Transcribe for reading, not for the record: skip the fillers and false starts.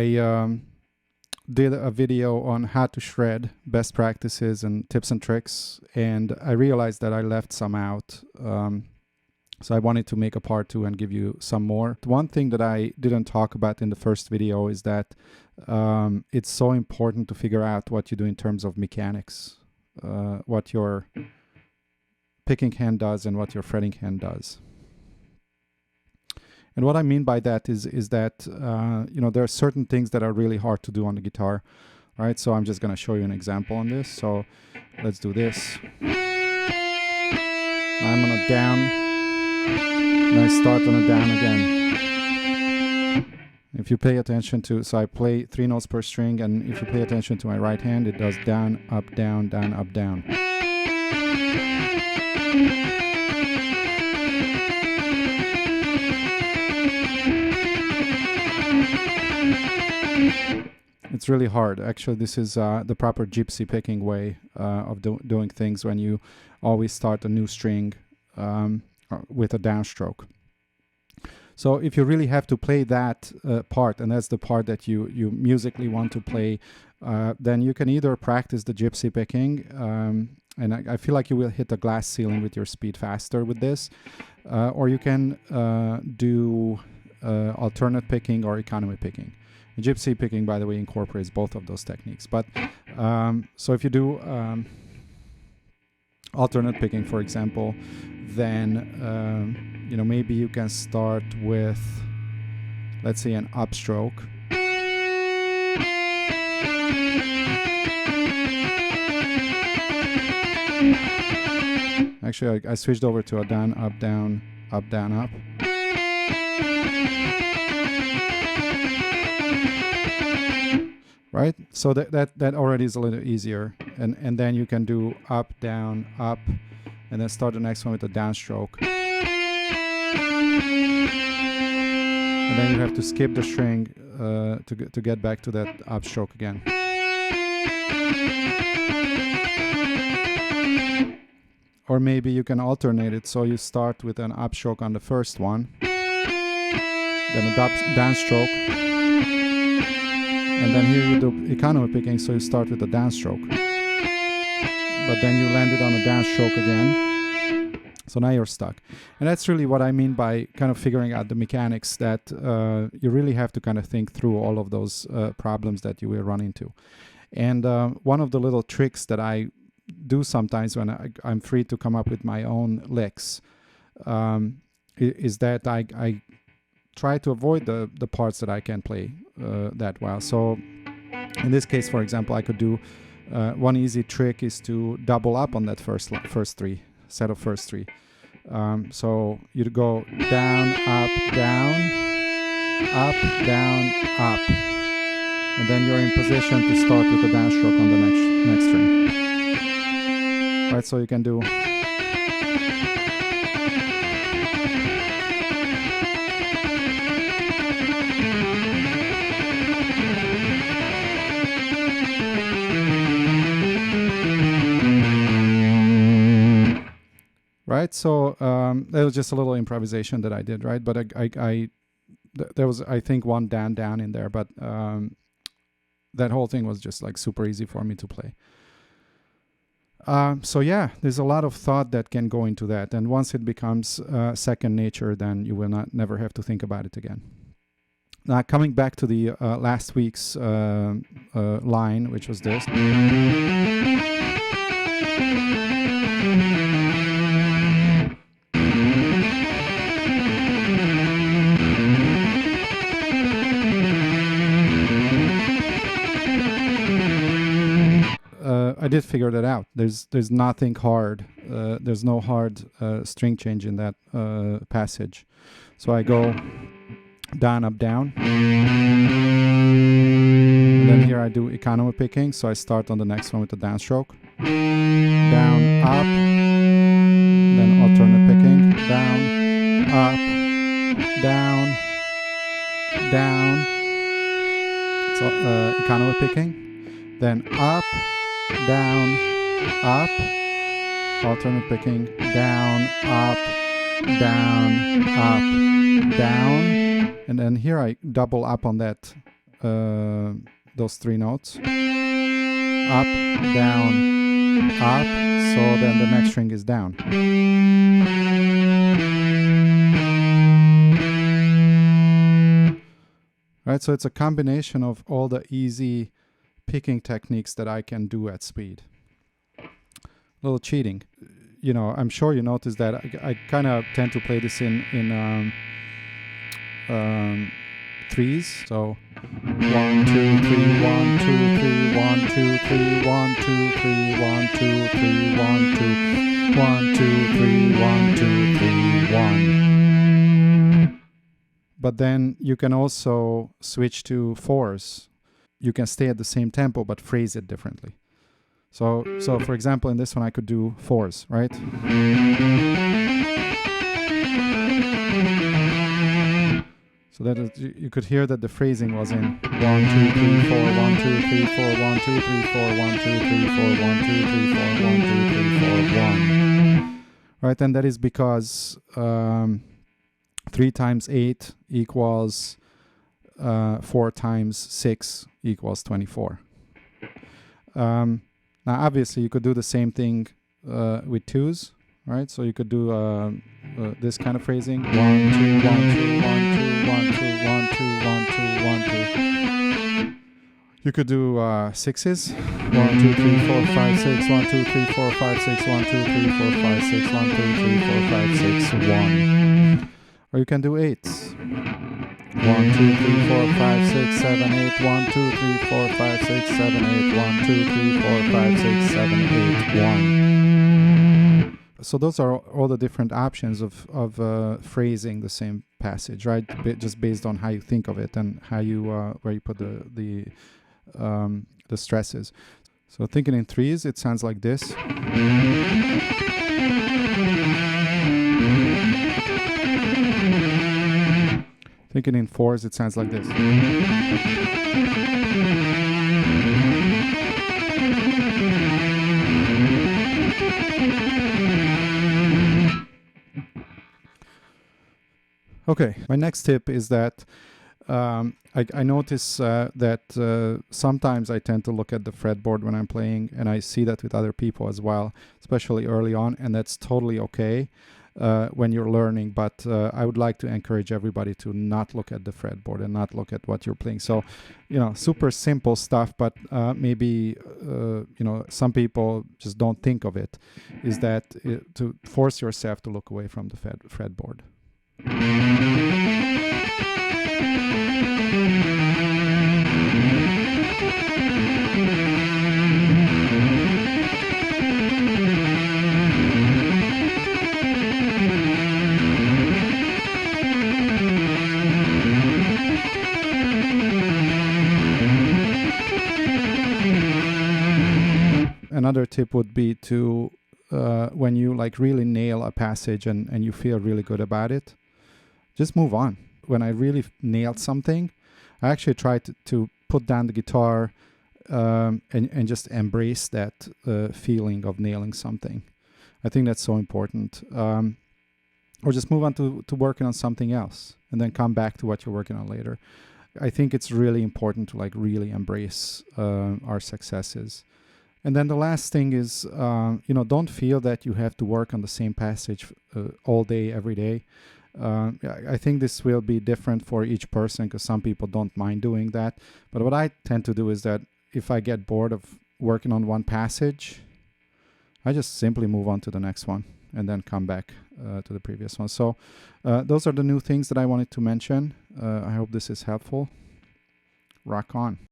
I did a video on how to shred, best practices and tips and tricks, and I realized that I left some out. So I wanted to make a part 2 and give you some more. One thing that I didn't talk about in the first video is that it's so important to figure out what you do in terms of mechanics, what your picking hand does and what your fretting hand does. And what I mean by that is that you know, there are certain things that are really hard to do on the guitar, right? So I'm just going to show you an example on this. So let's do this. I'm on a down, and I start on a down again. If you pay attention to, so I play 3 notes per string, and if you pay attention to my right hand, it does down, up, down, down, up, down. It's really hard. Actually, this is the proper gypsy picking way of doing things, when you always start a new string with a downstroke. So if you really have to play that part, and that's the part that you musically want to play, then you can either practice the gypsy picking, and I feel like you will hit a glass ceiling with your speed faster with this, or you can do alternate picking or economy picking. Gypsy picking, by the way, incorporates both of those techniques. But so if you do alternate picking, for example, then you know, maybe you can start with, let's say, an upstroke. Actually, I switched over to a down, up, down, up, down, up. Right, so that already is a little easier, and then you can do up, down, up, and then start the next one with a downstroke, and then you have to skip the string to get back to that upstroke again. Or maybe you can alternate it, so you start with an upstroke on the first one, then a downstroke. And then here you do economy picking, so you start with a downstroke. But then you land it on a downstroke again. So now you're stuck. And that's really what I mean by kind of figuring out the mechanics, that you really have to kind of think through all of those problems that you will run into. And one of the little tricks that I do sometimes when I'm free to come up with my own licks is that I try to avoid the parts that I can play that well. So in this case, for example, I could do one easy trick is to double up on that first 3 set of first 3. So you go down, up, down, up, down, up, and then you're in position to start with a downstroke on the next string. Right, so you can do. Right, so that was just a little improvisation that I did, right? But there was, I think, one down in there, but that whole thing was just like super easy for me to play. So yeah, there's a lot of thought that can go into that, and once it becomes second nature, then you will never have to think about it again. Now, coming back to the last week's line, which was this. I did figure that out. There's nothing hard. There's no hard string change in that passage. So I go down, up, down. And then here I do economy picking. So I start on the next one with the downstroke. Down, up. Then alternate picking. Down, up, down, down. So economy picking. Then up, down, up, alternate picking, down, up, down, up, down, and then here I double up on that those three notes. Up, down, up, so then the next string is down. Right, so it's a combination of all the easy picking techniques that I can do at speed. A little cheating. You know, I'm sure you noticed that I kind of tend to play this in threes. So 1, 2, 3, 1, 2, 3, 1, 2, 3, 1, 2, 3, 1, 2, 3, 1, 2, 1, 2, 3, 1, 2, 3, 1. But then you can also switch to fours. You can stay at the same tempo but phrase it differently. So for example, in this one I could do fours, right? So that is, you could hear that the phrasing was in 1, 2, 3, 4, 1, 2, 3, 4, 1, 2, 3, 4, 1, 2, 3, 4, 1, 2, 3, 4, 1, 2, 3, 4, 1. Right, and that is because 3 times 8 equals 4 times 6 equals 24. Now, obviously, you could do the same thing with twos, right? So you could do this kind of phrasing: 1, 2, 1, 2, 1, 2, 1, 2, 1, 2, 1, 2, 1, 2. You could do sixes: 1, 2, 3, 4, 5, 6, 1, 2, 3, 4, 5, 6, 1, 2, 3, 4, 5, 6, 1, 2, 3, 4, 5, 6, 1. Or you can do eights. 1, 2, 3, 4, 5, 6, 7, 8, 1, 2, 3, 4, 5, 6, 7, 8, 1, 2, 3, 4, 5, 6, 7, 8, 1. So those are all the different options of phrasing the same passage, right? Just based on how you think of it and how you where you put the stresses. So thinking in threes, it sounds like this. Thinking in fours, it sounds like this. Okay, my next tip is that I notice that sometimes I tend to look at the fretboard when I'm playing, and I see that with other people as well, especially early on, and that's totally okay when you're learning, but I would like to encourage everybody to not look at the fretboard and not look at what you're playing. So, you know, super simple stuff, but maybe, you know, some people just don't think of it, is that to force yourself to look away from the fretboard. Another tip would be to, when you like really nail a passage and you feel really good about it, just move on. When I really nailed something, I actually tried to put down the guitar and just embrace that feeling of nailing something. I think that's so important. Or just move on to working on something else and then come back to what you're working on later. I think it's really important to like really embrace our successes. And then the last thing is, you know, don't feel that you have to work on the same passage all day, every day. I think this will be different for each person because some people don't mind doing that. But what I tend to do is that if I get bored of working on one passage, I just simply move on to the next one and then come back to the previous one. So those are the new things that I wanted to mention. I hope this is helpful. Rock on.